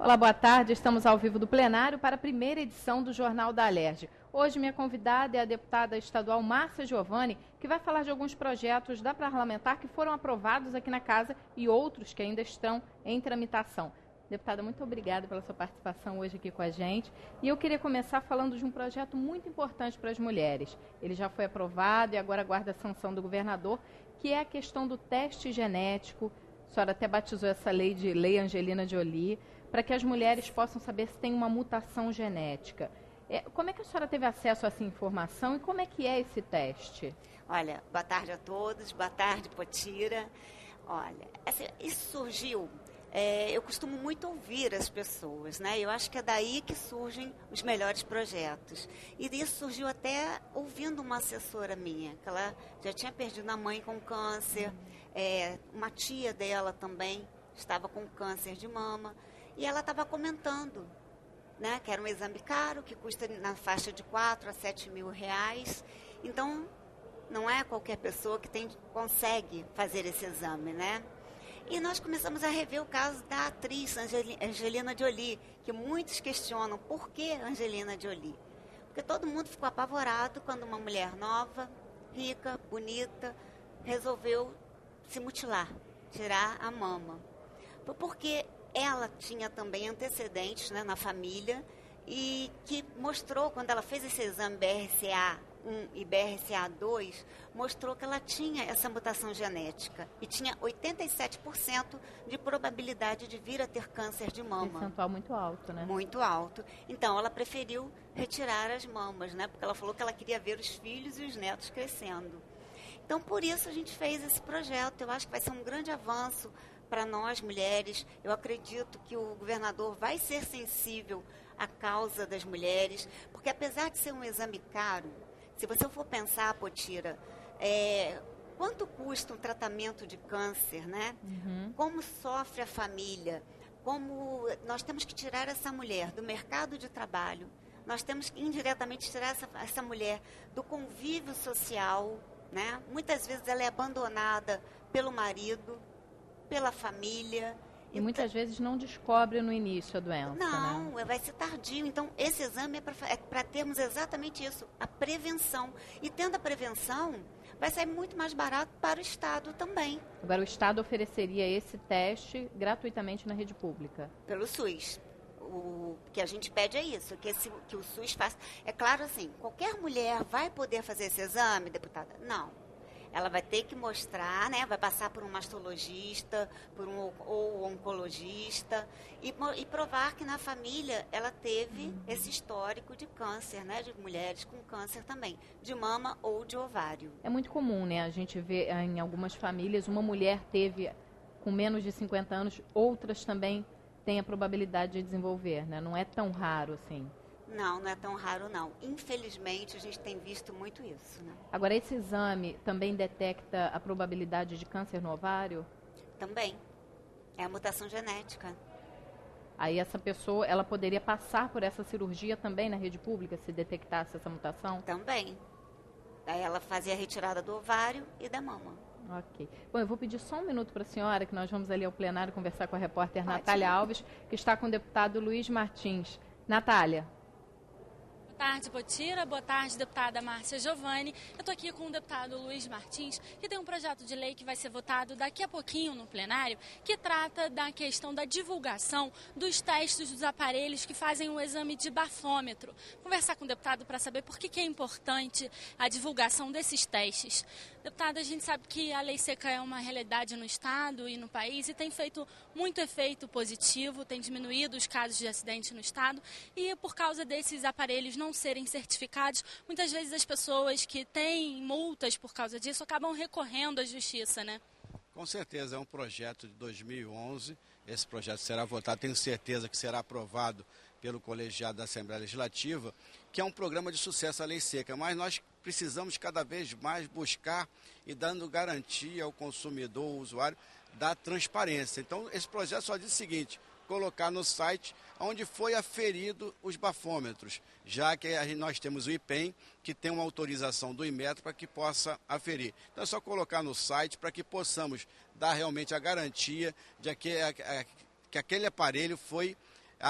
Olá, boa tarde. Estamos ao vivo do plenário para a primeira edição do Jornal da Alerj. Hoje minha convidada é a deputada estadual Márcia Giovani, que vai falar de alguns projetos da parlamentar que foram aprovados aqui na casa e outros que ainda estão em tramitação. Deputada, muito obrigada pela sua participação hoje aqui com a gente. E eu queria começar falando de um projeto muito importante para as mulheres. Ele já foi aprovado e agora aguarda a sanção do governador, que é a questão do teste genético. A senhora até batizou essa lei de Lei Angelina Jolie, para que as mulheres possam saber se tem uma mutação genética. Como é que a senhora teve acesso a essa informação e como é que é esse teste? Olha, boa tarde a todos, boa tarde, Potira. Olha, isso surgiu, eu costumo muito ouvir as pessoas, né? Eu acho que é daí que surgem os melhores projetos. E isso surgiu até ouvindo uma assessora minha, que ela já tinha perdido a mãe com câncer, uma tia dela também estava com câncer de mama, e ela estava comentando, né, que era um exame caro, que custa na faixa de 4 a 7 mil reais. Então, não é qualquer pessoa que consegue fazer esse exame, né? E nós começamos a rever o caso da atriz Angelina Jolie, que muitos questionam por que Angelina Jolie. Porque todo mundo ficou apavorado quando uma mulher nova, rica, bonita, resolveu se mutilar, tirar a mama. Porque ela tinha também antecedentes, né, na família, e que mostrou, quando ela fez esse exame BRCA1 e BRCA2, mostrou que ela tinha essa mutação genética e tinha 87% de probabilidade de vir a ter câncer de mama. Percentual muito alto, né? Muito alto. Então, ela preferiu retirar as mamas, né, porque ela falou que ela queria ver os filhos e os netos crescendo. Então, por isso a gente fez esse projeto. Eu acho que vai ser um grande avanço para nós, mulheres. Eu acredito que o governador vai ser sensível à causa das mulheres, porque apesar de ser um exame caro, se você for pensar, Potira, quanto custa um tratamento de câncer, né? Uhum. Como sofre a família, como nós temos que tirar essa mulher do mercado de trabalho, nós temos que indiretamente tirar essa mulher do convívio social, né? Muitas vezes ela é abandonada pelo marido, pela família. E muitas vezes não descobre no início a doença, não, né? Vai ser tardio. Então, esse exame é para termos exatamente isso, a prevenção. E tendo a prevenção, vai sair muito mais barato para o Estado também. Agora, o Estado ofereceria esse teste gratuitamente na rede pública? Pelo SUS. O que a gente pede é isso, que o SUS faça. É claro, assim, qualquer mulher vai poder fazer esse exame, deputada? Não. Ela vai ter que mostrar, né? Vai passar por um mastologista, ou oncologista, e provar que na família ela teve esse histórico de câncer, né? De mulheres com câncer também, de mama ou de ovário. É muito comum, né? A gente vê em algumas famílias, uma mulher teve com menos de 50 anos, outras também têm a probabilidade de desenvolver, né? Não é tão raro assim. Não é tão raro, não. Infelizmente, a gente tem visto muito isso, né? Agora, esse exame também detecta a probabilidade de câncer no ovário? Também. É a mutação genética. Aí essa pessoa, ela poderia passar por essa cirurgia também na rede pública, se detectasse essa mutação? Também. Aí ela fazia a retirada do ovário e da mama. Ok. Bom, eu vou pedir só um minuto para a senhora, que nós vamos ali ao plenário conversar com a repórter Pode. Natália Alves, que está com o deputado Luiz Martins. Natália. Boa tarde, Potira. Boa tarde, deputada Márcia Giovani. Eu estou aqui com o deputado Luiz Martins, que tem um projeto de lei que vai ser votado daqui a pouquinho no plenário, que trata da questão da divulgação dos testes dos aparelhos que fazem o exame de bafômetro. Conversar com o deputado para saber por que é importante a divulgação desses testes. Deputada, a gente sabe que a lei seca é uma realidade no Estado e no país e tem feito muito efeito positivo, tem diminuído os casos de acidente no Estado e por causa desses aparelhos não serem certificados, muitas vezes as pessoas que têm multas por causa disso acabam recorrendo à justiça, né? Com certeza, é um projeto de 2011, esse projeto será votado, tenho certeza que será aprovado pelo colegiado da Assembleia Legislativa, que é um programa de sucesso à lei seca, mas nós precisamos cada vez mais buscar e dando garantia ao consumidor, ao usuário, da transparência. Então, esse projeto só diz o seguinte: colocar no site onde foi aferido os bafômetros, já que nós temos o IPEM, que tem uma autorização do Inmetro para que possa aferir. Então é só colocar no site para que possamos dar realmente a garantia de que aquele aparelho foi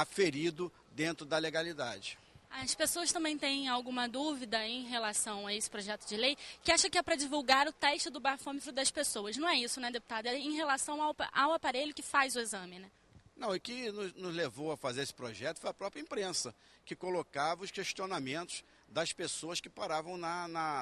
aferido dentro da legalidade. As pessoas também têm alguma dúvida em relação a esse projeto de lei, que acha que é para divulgar o teste do bafômetro das pessoas. Não é isso, né, deputada? É em relação ao aparelho que faz o exame, né? Não, e que nos levou a fazer esse projeto foi a própria imprensa, que colocava os questionamentos das pessoas que paravam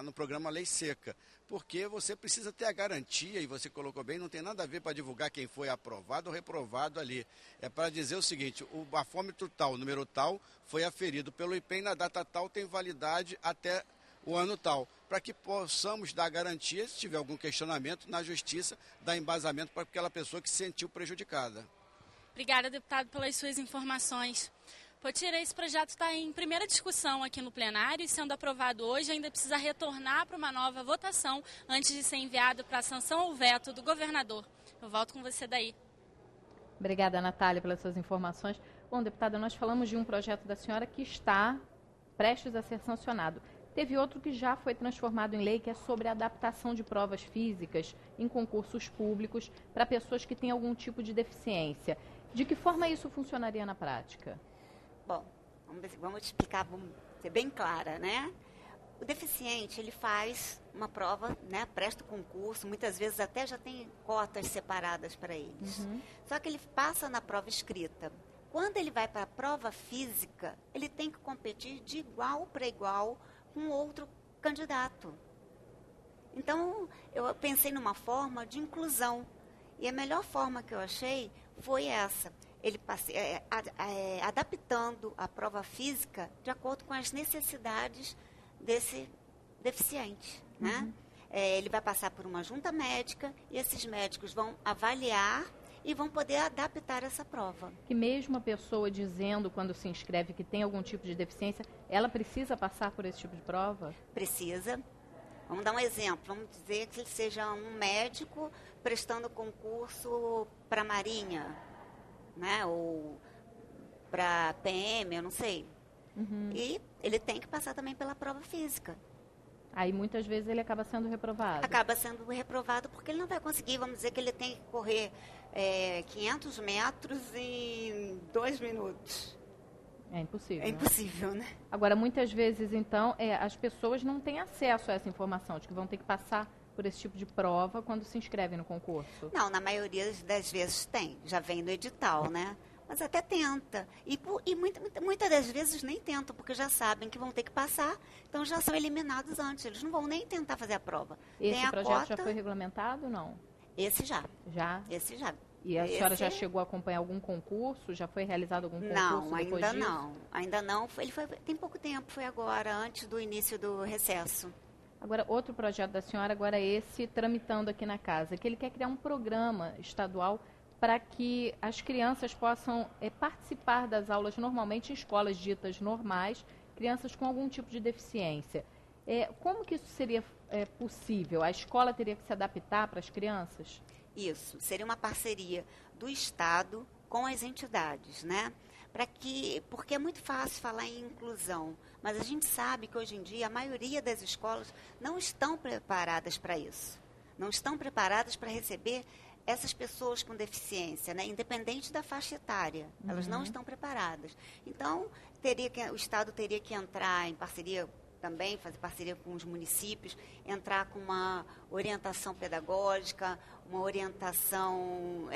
no programa Lei Seca. Porque você precisa ter a garantia, e você colocou bem, não tem nada a ver para divulgar quem foi aprovado ou reprovado ali. É para dizer o seguinte, o bafômetro tal, o número tal, foi aferido pelo IPEM na data tal, tem validade até o ano tal, para que possamos dar garantia, se tiver algum questionamento, na justiça, dar embasamento para aquela pessoa que se sentiu prejudicada. Obrigada, deputado, pelas suas informações. Potira, esse projeto está em primeira discussão aqui no plenário e, sendo aprovado hoje, ainda precisa retornar para uma nova votação antes de ser enviado para a sanção ou veto do governador. Eu volto com você daí. Obrigada, Natália, pelas suas informações. Bom, deputada, nós falamos de um projeto da senhora que está prestes a ser sancionado. Teve outro que já foi transformado em lei, que é sobre a adaptação de provas físicas em concursos públicos para pessoas que têm algum tipo de deficiência. De que forma isso funcionaria na prática? Bom, vamos explicar, vamos ser bem clara, né? O deficiente, ele faz uma prova, né? Presta o concurso, muitas vezes até já tem cotas separadas para eles. Só que ele passa na prova escrita. Quando ele vai para a prova física, ele tem que competir de igual para igual com outro candidato. Então, eu pensei numa forma de inclusão. E a melhor forma que eu achei foi essa. Ele adaptando a prova física de acordo com as necessidades desse deficiente. Né? Ele vai passar por uma junta médica e esses médicos vão avaliar e vão poder adaptar essa prova. Que mesmo a pessoa dizendo, quando se inscreve, que tem algum tipo de deficiência, ela precisa passar por esse tipo de prova? Precisa. Vamos dar um exemplo. Vamos dizer que ele seja um médico prestando concurso para a Marinha, né? Ou para PM, eu não sei. E ele tem que passar também pela prova física. Aí muitas vezes ele acaba sendo reprovado. Acaba sendo reprovado porque ele não vai conseguir, vamos dizer que ele tem que correr 500 metros em 2 minutos. É impossível. É impossível, né? Agora, muitas vezes, então, as pessoas não têm acesso a essa informação, de que vão ter que passar por esse tipo de prova quando se inscrevem no concurso. Não, na maioria das vezes tem, já vem no edital, né? Mas até tenta. E muitas das vezes nem tentam, porque já sabem que vão ter que passar, então já são eliminados antes. Eles não vão nem tentar fazer a prova. Esse projeto já foi regulamentado ou não? Esse já. Já? Esse já. E a senhora já chegou a acompanhar algum concurso? Já foi realizado algum concurso não, depois ainda disso? não. Ainda não. Ele foi, tem pouco tempo, foi agora, antes do início do recesso. Agora, outro projeto da senhora, agora esse, tramitando aqui na casa, que ele quer criar um programa estadual para que as crianças possam participar das aulas normalmente em escolas ditas normais, crianças com algum tipo de deficiência. Como que isso seria possível? A escola teria que se adaptar para as crianças? Isso, seria uma parceria do Estado com as entidades, né? Porque é muito fácil falar em inclusão, mas a gente sabe que hoje em dia a maioria das escolas não estão preparadas para isso. Não estão preparadas para receber essas pessoas com deficiência, né? Independente da faixa etária. Elas não estão preparadas. Então, o Estado teria que entrar em parceria também, fazer parceria com os municípios, entrar com uma orientação pedagógica, uma orientação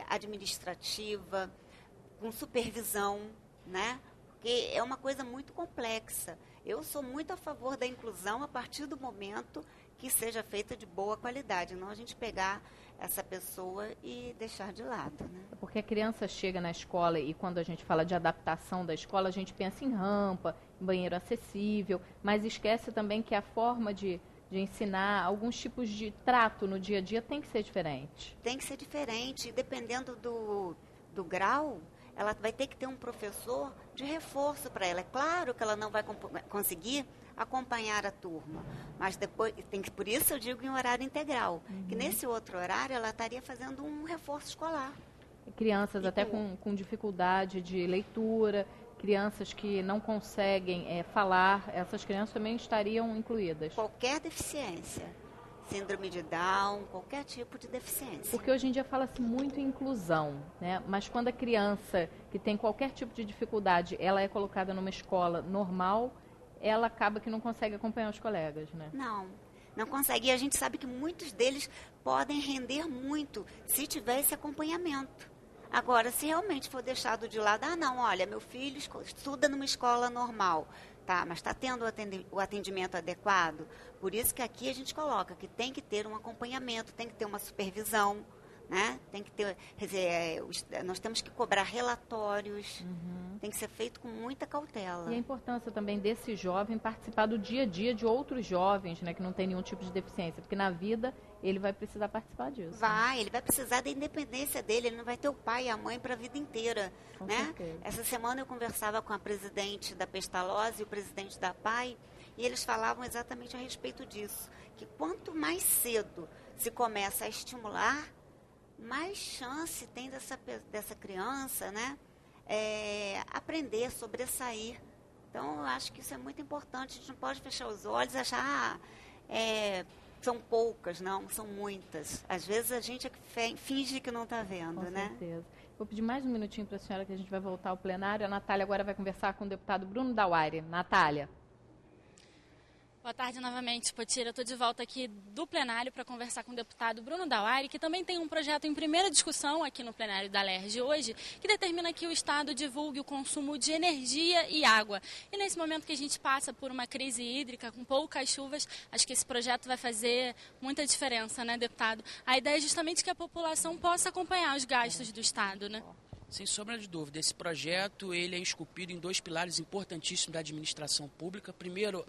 administrativa, com supervisão, né? Porque é uma coisa muito complexa. Eu sou muito a favor da inclusão a partir do momento que seja feita de boa qualidade, não a gente pegar essa pessoa e deixar de lado, né? Porque a criança chega na escola e quando a gente fala de adaptação da escola, a gente pensa em rampa, em banheiro acessível, mas esquece também que a forma de ensinar, alguns tipos de trato no dia a dia tem que ser diferente. Tem que ser diferente, e dependendo do grau, ela vai ter que ter um professor de reforço para ela. É claro que ela não vai conseguir acompanhar a turma, mas depois por isso eu digo em horário integral, que nesse outro horário ela estaria fazendo um reforço escolar. Crianças até com dificuldade de leitura, crianças que não conseguem falar, essas crianças também estariam incluídas? Qualquer deficiência. síndrome de Down, qualquer tipo de deficiência. Porque hoje em dia fala-se muito em inclusão, né? Mas quando a criança que tem qualquer tipo de dificuldade, ela é colocada numa escola normal, ela acaba que não consegue acompanhar os colegas, né? Não consegue. E a gente sabe que muitos deles podem render muito se tiver esse acompanhamento. Agora, se realmente for deixado de lado, não, olha, meu filho estuda numa escola normal, tá, mas está tendo o atendimento adequado, por isso que aqui a gente coloca que tem que ter um acompanhamento, tem que ter uma supervisão, né? Tem que ter, quer dizer, nós temos que cobrar relatórios, tem que ser feito com muita cautela. E a importância também desse jovem participar do dia a dia de outros jovens, né, que não tem nenhum tipo de deficiência, porque na vida ele vai precisar participar disso. Ele vai precisar da independência dele, ele não vai ter o pai e a mãe para a vida inteira, Com né? certeza. Essa semana eu conversava com a presidente da Pestalozzi e o presidente da PAI, e eles falavam exatamente a respeito disso, que quanto mais cedo se começa a estimular, mais chance tem dessa criança, né, aprender, sobressair. Então, eu acho que isso é muito importante. A gente não pode fechar os olhos e achar, são poucas, não, são muitas. Às vezes a gente finge que não está vendo, né? Com certeza. Vou pedir mais um minutinho para a senhora, que a gente vai voltar ao plenário. A Natália agora vai conversar com o deputado Bruno Dauaire. Natália. Boa tarde novamente, Potira. Eu estou de volta aqui do plenário para conversar com o deputado Bruno Dauaire, que também tem um projeto em primeira discussão aqui no plenário da LERJ hoje, que determina que o Estado divulgue o consumo de energia e água. E nesse momento que a gente passa por uma crise hídrica, com poucas chuvas, acho que esse projeto vai fazer muita diferença, né, deputado? A ideia é justamente que a população possa acompanhar os gastos do Estado, né? Sem sombra de dúvida, esse projeto ele é esculpido em dois pilares importantíssimos da administração pública. Primeiro,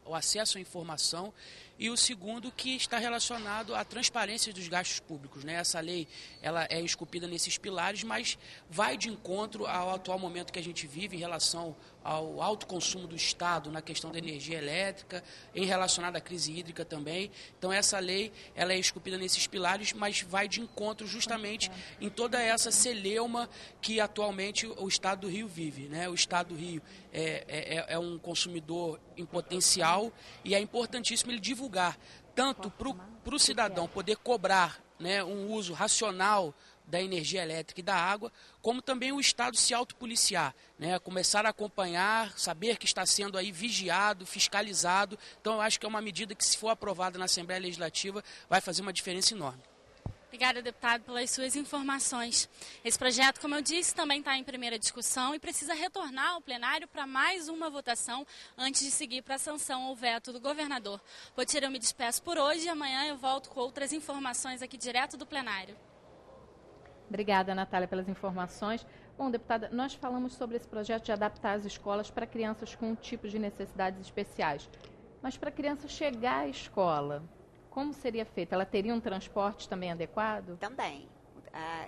o acesso à informação e o segundo, que está relacionado à transparência dos gastos públicos, né? Essa lei ela é esculpida nesses pilares, mas vai de encontro ao atual momento que a gente vive em relação ao alto consumo do Estado na questão da energia elétrica, em relacionado à crise hídrica também. Então, essa lei ela é esculpida nesses pilares, mas vai de encontro justamente em toda essa celeuma que atualmente o Estado do Rio vive, né? O Estado do Rio é um consumidor em potencial e é importantíssimo ele divulgar, tanto para o cidadão poder cobrar, né, um uso racional da energia elétrica e da água, como também o Estado se autopoliciar, né, começar a acompanhar, saber que está sendo aí vigiado, fiscalizado. Então, eu acho que é uma medida que, se for aprovada na Assembleia Legislativa, vai fazer uma diferença enorme. Obrigada, deputado, pelas suas informações. Esse projeto, como eu disse, também está em primeira discussão e precisa retornar ao plenário para mais uma votação antes de seguir para a sanção ou veto do governador. Potira, eu me despeço por hoje e amanhã eu volto com outras informações aqui direto do plenário. Obrigada, Natália, pelas informações. Bom, deputada, nós falamos sobre esse projeto de adaptar as escolas para crianças com tipos de necessidades especiais. Mas para a criança chegar à escola, como seria feito? Ela teria um transporte também adequado? Também.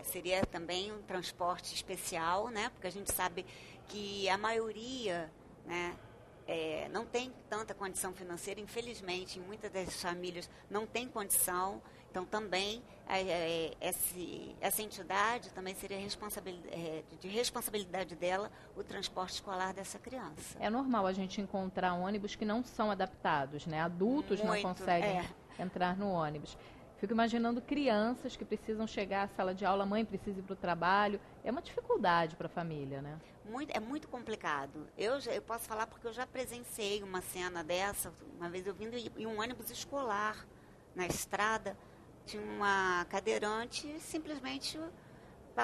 Seria também um transporte especial, né? Porque a gente sabe que a maioria, né, não tem tanta condição financeira. Infelizmente, muitas das famílias não tem condição. Então, também, essa entidade também seria de responsabilidade dela o transporte escolar dessa criança. É normal a gente encontrar ônibus que não são adaptados, né? Adultos não conseguem entrar no ônibus. Fico imaginando crianças que precisam chegar à sala de aula, a mãe precisa ir para o trabalho. É uma dificuldade para a família, né? É muito complicado. Eu posso falar porque eu já presenciei uma cena dessa. Uma vez eu vindo em um ônibus escolar na estrada, tinha uma cadeirante, simplesmente,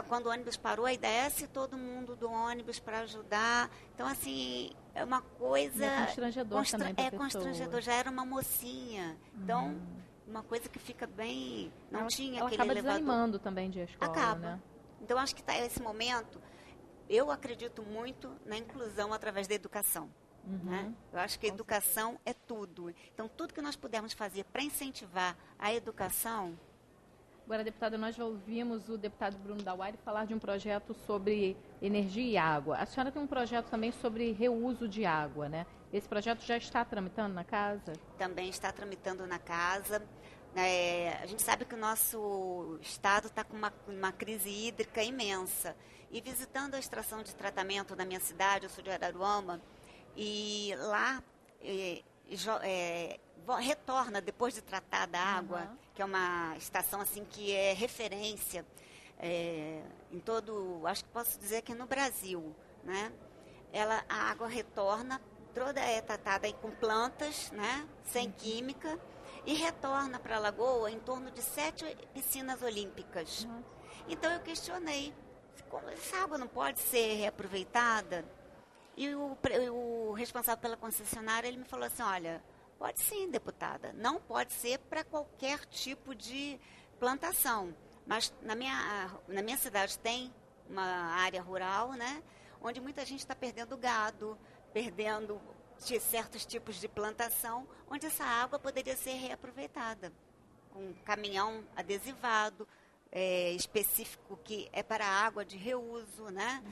quando o ônibus parou, aí desce todo mundo do ônibus para ajudar. Então, assim, é uma coisa... É constrangedor também para a pessoa. Constrangedor, já era uma mocinha. Então, uma coisa que fica bem... Não tinha aquele elevador. Ela acaba desanimando também de ir à escola, acaba. Né? Então, acho que está esse momento, eu acredito muito na inclusão através da educação. Né? Eu acho que a educação é tudo. Então, tudo que nós pudermos fazer para incentivar a educação... Agora, deputada, nós já ouvimos o deputado Bruno Dauaire falar de um projeto sobre energia e água. A senhora tem um projeto também sobre reuso de água, né? Esse projeto já está tramitando na casa? Também está tramitando na casa. A gente sabe que o nosso estado está com uma crise hídrica imensa. E visitando a estação de tratamento da minha cidade, eu sou de Araruama, e lá retorna depois de tratada a água, que é uma estação assim que é referência em todo, acho que posso dizer que no Brasil, né? A água retorna, toda é tratada aí com plantas, né? Sem química, e retorna para a lagoa em torno de 7 piscinas olímpicas. Então eu questionei, como essa água não pode ser reaproveitada? E o responsável pela concessionária, ele me falou assim, olha, pode sim, deputada, não pode ser para qualquer tipo de plantação, mas na minha cidade tem uma área rural, né, onde muita gente está perdendo gado, perdendo certos tipos de plantação, onde essa água poderia ser reaproveitada, com um caminhão adesivado, específico que é para água de reuso, né?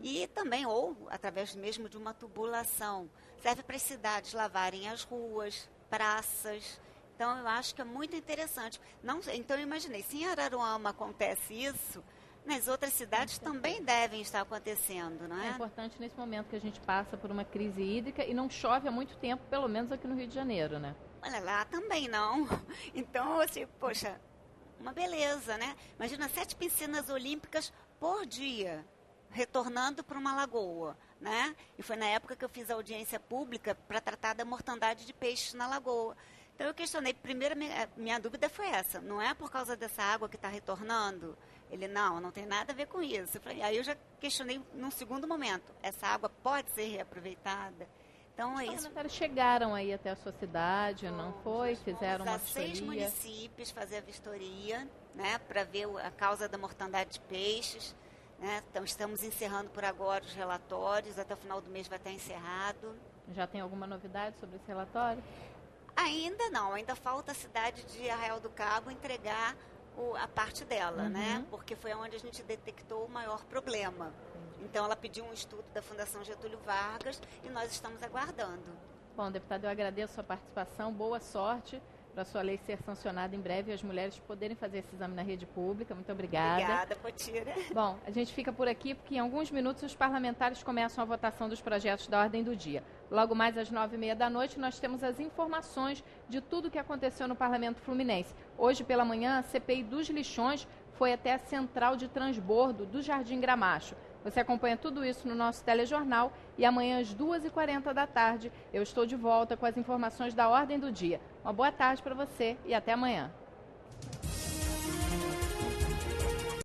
E também, ou através mesmo de uma tubulação, serve para as cidades lavarem as ruas, praças. Então, eu acho que é muito interessante. Então, eu imaginei, se em Araruama acontece isso, nas outras cidades também devem estar acontecendo, não é? É importante nesse momento que a gente passa por uma crise hídrica e não chove há muito tempo, pelo menos aqui no Rio de Janeiro, né? Olha, lá também não. Então, assim, poxa, uma beleza, né? Imagina 7 piscinas olímpicas por dia, retornando para uma lagoa, né? E foi na época que eu fiz a audiência pública para tratar da mortandade de peixes na lagoa. Então eu questionei, primeiro minha dúvida foi essa, não é por causa dessa água que está retornando? Ele, não tem nada a ver com isso. Aí eu já questionei num segundo momento, essa água pode ser reaproveitada? Então é isso. Os parlamentares chegaram aí até a sua cidade, não foi? Fizeram uma vistoria. 6 municípios fazer a vistoria, né, para ver a causa da mortandade de peixes. Né? Então estamos encerrando por agora os relatórios, até o final do mês vai estar encerrado. Já tem alguma novidade sobre esse relatório? Ainda não, ainda falta a cidade de Arraial do Cabo entregar a parte dela, né? Porque foi onde a gente detectou o maior problema. Então, ela pediu um estudo da Fundação Getúlio Vargas e nós estamos aguardando. Bom, deputado, eu agradeço a sua participação. Boa sorte para a sua lei ser sancionada em breve e as mulheres poderem fazer esse exame na rede pública. Muito obrigada. Obrigada, Potira. Bom, a gente fica por aqui porque em alguns minutos os parlamentares começam a votação dos projetos da ordem do dia. Logo mais às 9h30 da noite nós temos as informações de tudo o que aconteceu no Parlamento Fluminense. Hoje pela manhã a CPI dos lixões foi até a central de transbordo do Jardim Gramacho. Você acompanha tudo isso no nosso telejornal e amanhã às 2h40 da tarde eu estou de volta com as informações da ordem do dia. Uma boa tarde para você e até amanhã.